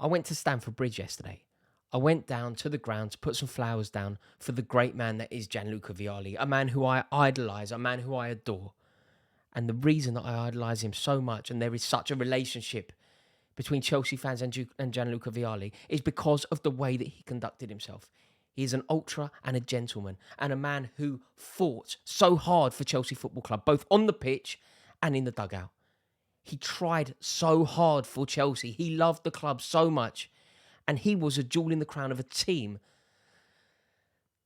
I went to Stamford Bridge yesterday. I went down to the ground to put some flowers down for the great man that is Gianluca Vialli, a man who I idolise, a man who I adore. And the reason that I idolise him so much, and there is such a relationship between Chelsea fans and Gianluca Vialli, is because of the way that he conducted himself. He is an ultra and a gentleman, and a man who fought so hard for Chelsea Football Club, both on the pitch and in the dugout. He tried so hard for Chelsea. He loved the club so much. And he was a jewel in the crown of a team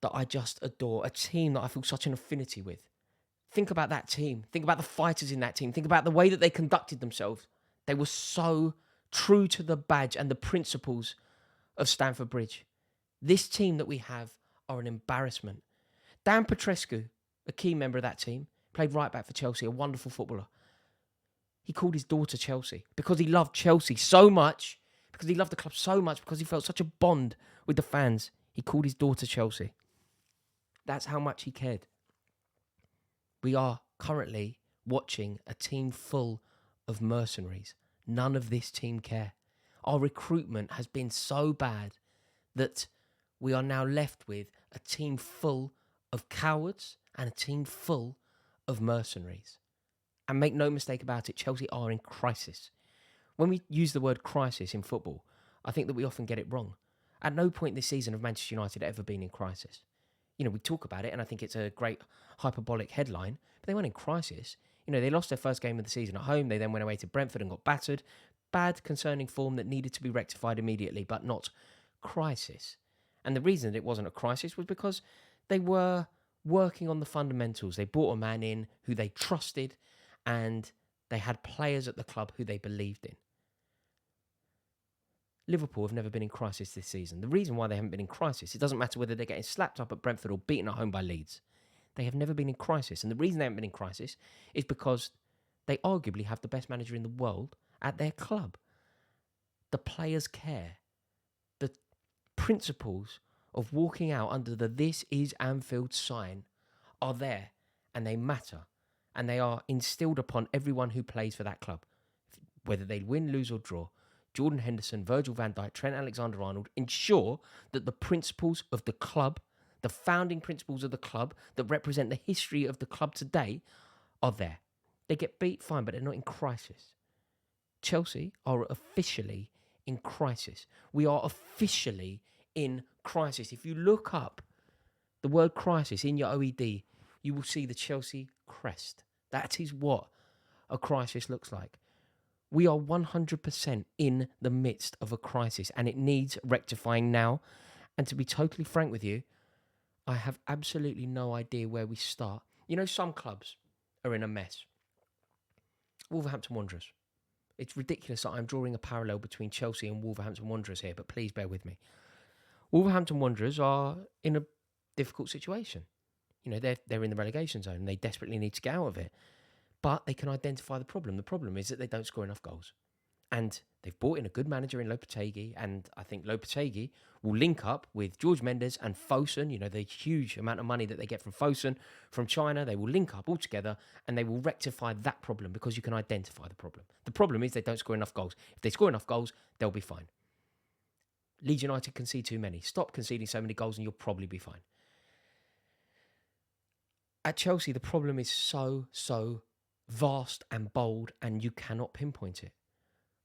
that I just adore, a team that I feel such an affinity with. Think about that team. Think about the fighters in that team. Think about the way that they conducted themselves. They were so true to the badge and the principles of Stamford Bridge. This team that we have are an embarrassment. Dan Petrescu, a key member of that team, played right back for Chelsea, a wonderful footballer. He called his daughter Chelsea because he loved Chelsea so much, because he loved the club so much, because he felt such a bond with the fans. He called his daughter Chelsea. That's how much he cared. We are currently watching a team full of mercenaries. None of this team care. Our recruitment has been so bad that we are now left with a team full of cowards and a team full of mercenaries. And make no mistake about it, Chelsea are in crisis. When we use the word crisis in football, I think that we often get it wrong. At no point this season have Manchester United ever been in crisis. You know, we talk about it and I think it's a great hyperbolic headline, but they weren't in crisis. You know, they lost their first game of the season at home. They then went away to Brentford and got battered. Bad, concerning form that needed to be rectified immediately, but not crisis. And the reason that it wasn't a crisis was because they were working on the fundamentals. They brought a man in who they trusted, and they had players at the club who they believed in. Liverpool have never been in crisis this season. The reason why they haven't been in crisis, it doesn't matter whether they're getting slapped up at Brentford or beaten at home by Leeds. They have never been in crisis. And the reason they haven't been in crisis is because they arguably have the best manager in the world at their club. The players care. The principles of walking out under the "This is Anfield" sign are there, and they matter. And they are instilled upon everyone who plays for that club. Whether they win, lose or draw, Jordan Henderson, Virgil van Dijk, Trent Alexander-Arnold ensure that the principles of the club, the founding principles of the club that represent the history of the club today, are there. They get beat, fine, but they're not in crisis. Chelsea are officially in crisis. We are officially in crisis. If you look up the word crisis in your OED, you will see the Chelsea crest. That is what a crisis looks like. We are 100% in the midst of a crisis, and it needs rectifying now. And to be totally frank with you, I have absolutely no idea where we start. You know, some clubs are in a mess. Wolverhampton Wanderers. It's ridiculous that I'm drawing a parallel between Chelsea and Wolverhampton Wanderers here, but please bear with me. Wolverhampton Wanderers are in a difficult situation. You know, they're in the relegation zone and they desperately need to get out of it. But they can identify the problem. The problem is that they don't score enough goals. And they've brought in a good manager in Lopetegui, and I think Lopetegui will link up with George Mendes and Fosun. You know, the huge amount of money that they get from Fosun from China. They will link up all together and they will rectify that problem because you can identify the problem. The problem is they don't score enough goals. If they score enough goals, they'll be fine. Leeds United concede too many. Stop conceding so many goals and you'll probably be fine. At Chelsea, the problem is so vast and bold, and you cannot pinpoint it.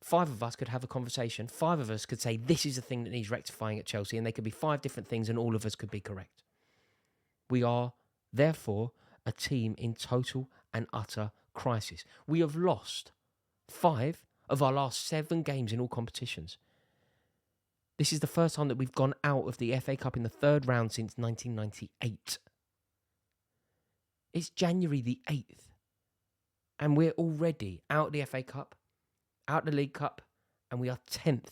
5 of us could have a conversation. 5 of us could say, this is the thing that needs rectifying at Chelsea, and they could be 5 different things, and all of us could be correct. We are, therefore, a team in total and utter crisis. We have lost 5 of our last 7 games in all competitions. This is the first time that we've gone out of the FA Cup in the 3rd round since 1998. It's January the 8th, and we're already out of the FA Cup, out of the League Cup, and we are 10th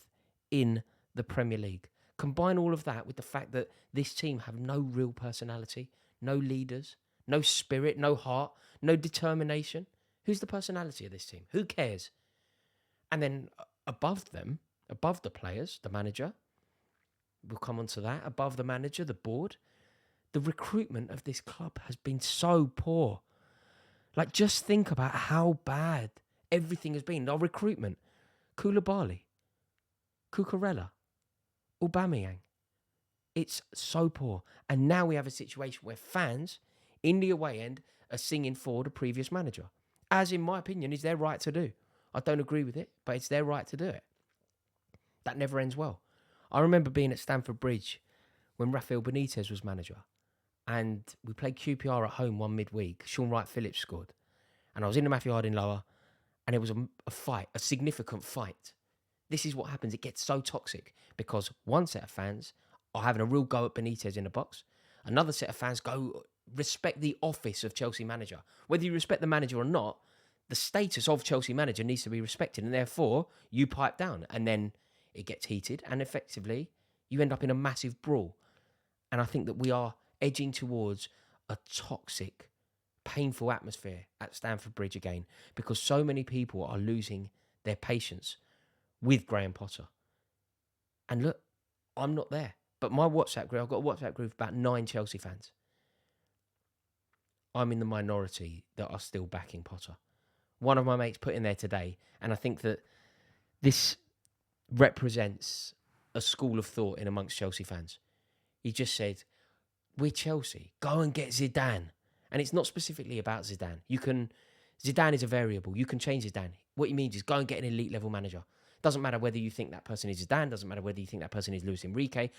in the Premier League. Combine all of that with the fact that this team have no real personality, no leaders, no spirit, no heart, no determination. Who's the personality of this team? Who cares? And then above them, above the players, the manager, we'll come on to that, above the manager, the board, the recruitment of this club has been so poor. Like, just think about how bad everything has been. Our recruitment. Koulibaly. Cucurella, Aubameyang. It's so poor. And now we have a situation where fans in the away end are singing for the previous manager, as in my opinion is their right to do. I don't agree with it, but it's their right to do it. That never ends well. I remember being at Stamford Bridge when Rafael Benitez was manager, and we played QPR at home one midweek. Sean Wright-Phillips scored, and I was in the Matthew Harding lower, and it was a fight, a significant fight. This is what happens. It gets so toxic because one set of fans are having a real go at Benitez in the box. Another set of fans go respect the office of Chelsea manager. Whether you respect the manager or not, the status of Chelsea manager needs to be respected, and therefore you pipe down, and then it gets heated, and effectively you end up in a massive brawl. And I think that we are edging towards a toxic, painful atmosphere at Stamford Bridge again, because so many people are losing their patience with Graham Potter. And look, I'm not there. But my WhatsApp group, I've got a WhatsApp group of about 9 Chelsea fans. I'm in the minority that are still backing Potter. One of my mates put in there today, and I think that this represents a school of thought in amongst Chelsea fans. He just said, we're Chelsea, go and get Zidane. And it's not specifically about Zidane. Zidane is a variable. You can change Zidane. What he means is go and get an elite level manager. Doesn't matter whether you think that person is Zidane. Doesn't matter whether you think that person is Luis Enrique.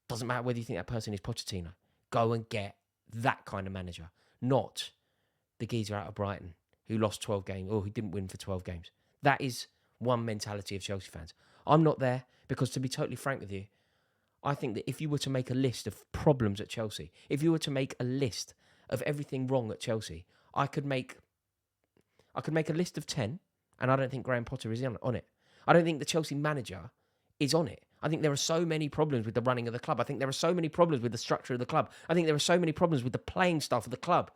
Doesn't matter whether you think that person is Pochettino. Go and get that kind of manager. Not the geezer out of Brighton who lost 12 games or who didn't win for 12 games. That is one mentality of Chelsea fans. I'm not there because, to be totally frank with you, I think that if you were to make a list of problems at Chelsea, if you were to make a list of everything wrong at Chelsea, I could make a list of 10, and I don't think Graham Potter is on it. I don't think the Chelsea manager is on it. I think there are so many problems with the running of the club. I think there are so many problems with the structure of the club. I think there are so many problems with the playing staff of the club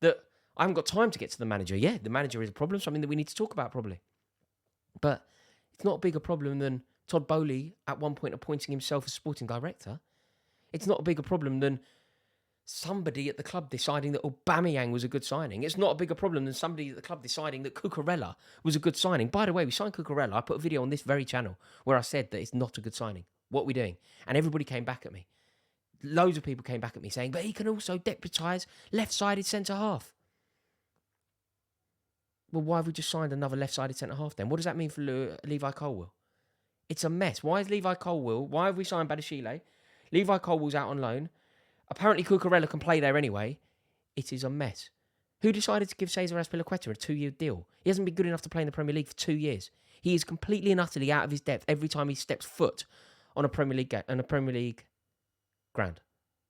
that I haven't got time to get to the manager. Yeah, the manager is a problem, something that we need to talk about probably. But it's not a bigger problem than Todd Bowley at one point appointing himself as sporting director. It's not a bigger problem than somebody at the club deciding that Aubameyang was a good signing. It's not a bigger problem than somebody at the club deciding that Cucurella was a good signing. By the way, we signed Cucurella. I put a video on this very channel where I said that it's not a good signing. What are we doing? And everybody came back at me. Loads of people came back at me saying, but he can also deputise left-sided centre-half. Well, why have we just signed another left-sided centre-half then? What does that mean for Levi Colwill? It's a mess. Why have we signed Badashile? Levi Colwill's out on loan. Apparently Cucurella can play there anyway. It is a mess. Who decided to give Cesar Azpilicueta a 2-year deal? He hasn't been good enough to play in the Premier League for 2 years. He is completely and utterly out of his depth every time he steps foot on a Premier League ground.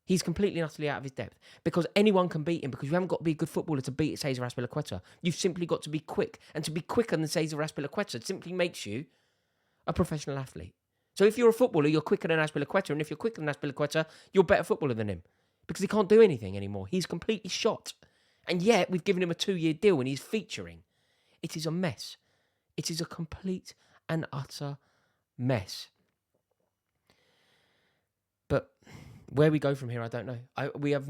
He's completely and utterly out of his depth because anyone can beat him, because you haven't got to be a good footballer to beat Cesar Azpilicueta. You've simply got to be quick, and to be quicker than Cesar Azpilicueta simply makes you a professional athlete. So if you're a footballer, you're quicker than Azpilicueta, and if you're quicker than Azpilicueta, you're a better footballer than him because he can't do anything anymore. He's completely shot. And yet we've given him a 2-year deal and he's featuring. It is a mess. It is a complete and utter mess. But where we go from here, I don't know. We have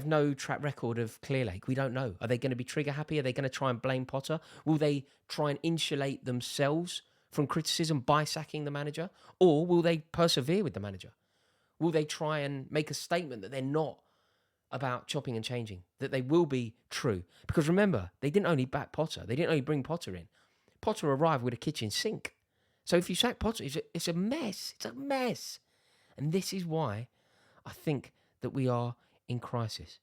no track record of Clearlake. We don't know. Are they going to be trigger happy? Are they going to try and blame Potter? Will they try and insulate themselves from criticism by sacking the manager? Or will they persevere with the manager? Will they try and make a statement that they're not about chopping and changing, that they will be true? Because remember, they didn't only back Potter. They didn't only bring Potter in. Potter arrived with a kitchen sink. So if you sack Potter, it's a mess. It's a mess. And this is why I think that we are in crisis.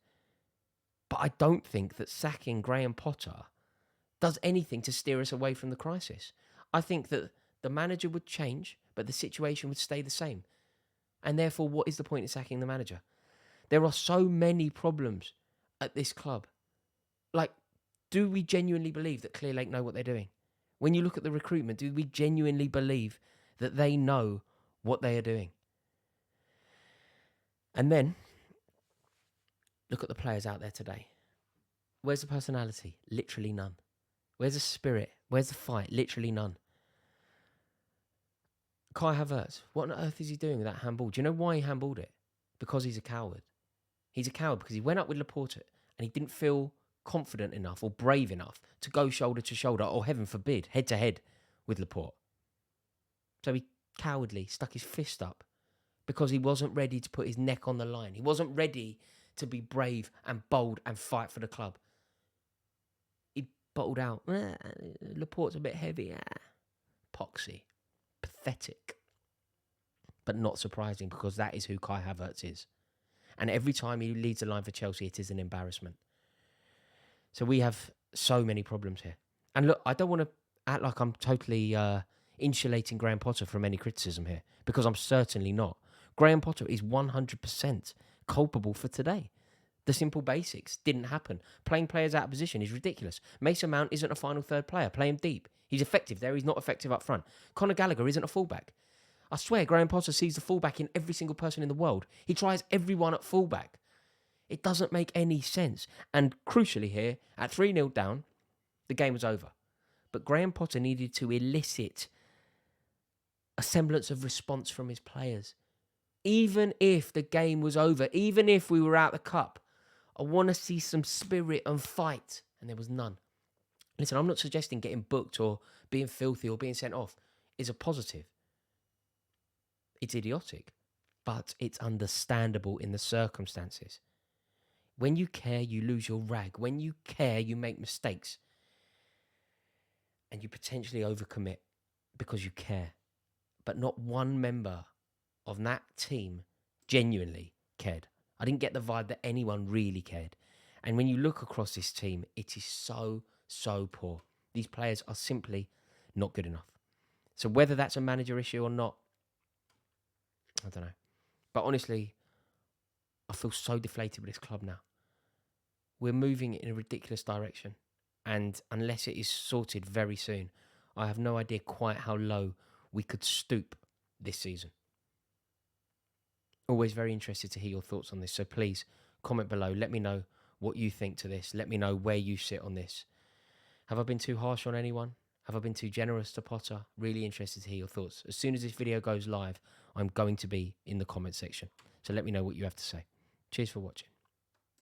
But I don't think that sacking Graham Potter does anything to steer us away from the crisis. I think that the manager would change, but the situation would stay the same. And therefore, what is the point in sacking the manager? There are so many problems at this club. Like, do we genuinely believe that Clearlake know what they're doing? When you look at the recruitment, do we genuinely believe that they know what they are doing? And then, look at the players out there today. Where's the personality? Literally none. Where's the spirit? Where's the fight? Literally none. Kai Havertz, what on earth is he doing with that handball? Do you know why he handballed it? Because he's a coward. He's a coward because he went up with Laporte and he didn't feel confident enough or brave enough to go shoulder to shoulder, or heaven forbid, head to head with Laporte. So he cowardly stuck his fist up because he wasn't ready to put his neck on the line. He wasn't ready to be brave and bold and fight for the club. He bottled out, Laporte's a bit heavy. Poxy. Pathetic. But not surprising, because that is who Kai Havertz is. And every time he leads the line for Chelsea, it is an embarrassment. So we have so many problems here. And look, I don't want to act like I'm totally insulating Graham Potter from any criticism here, because I'm certainly not. Graham Potter is 100% culpable for today. The simple basics didn't happen. Playing players out of position is ridiculous. Mason Mount isn't a final third player. Play him deep. He's effective there. He's not effective up front. Conor Gallagher isn't a fullback. I swear, Graham Potter sees the fullback in every single person in the world. He tries everyone at fullback. It doesn't make any sense. And crucially here, at 3-0 down, the game was over. But Graham Potter needed to elicit a semblance of response from his players. Even if the game was over, even if we were out the cup, I want to see some spirit and fight. And there was none. Listen, I'm not suggesting getting booked or being filthy or being sent off is a positive. It's idiotic, but it's understandable in the circumstances. When you care, you lose your rag. When you care, you make mistakes. And you potentially overcommit because you care. But not one member of that team genuinely cared. I didn't get the vibe that anyone really cared. And when you look across this team, it is so poor. These players are simply not good enough. So whether that's a manager issue or not, I don't know. But honestly, I feel so deflated with this club now. We're moving in a ridiculous direction. And unless it is sorted very soon, I have no idea quite how low we could stoop this season. Always very interested to hear your thoughts on this. So please comment below. Let me know what you think to this. Let me know where you sit on this. Have I been too harsh on anyone? Have I been too generous to Potter? Really interested to hear your thoughts. As soon as this video goes live, I'm going to be in the comment section. So let me know what you have to say. Cheers for watching.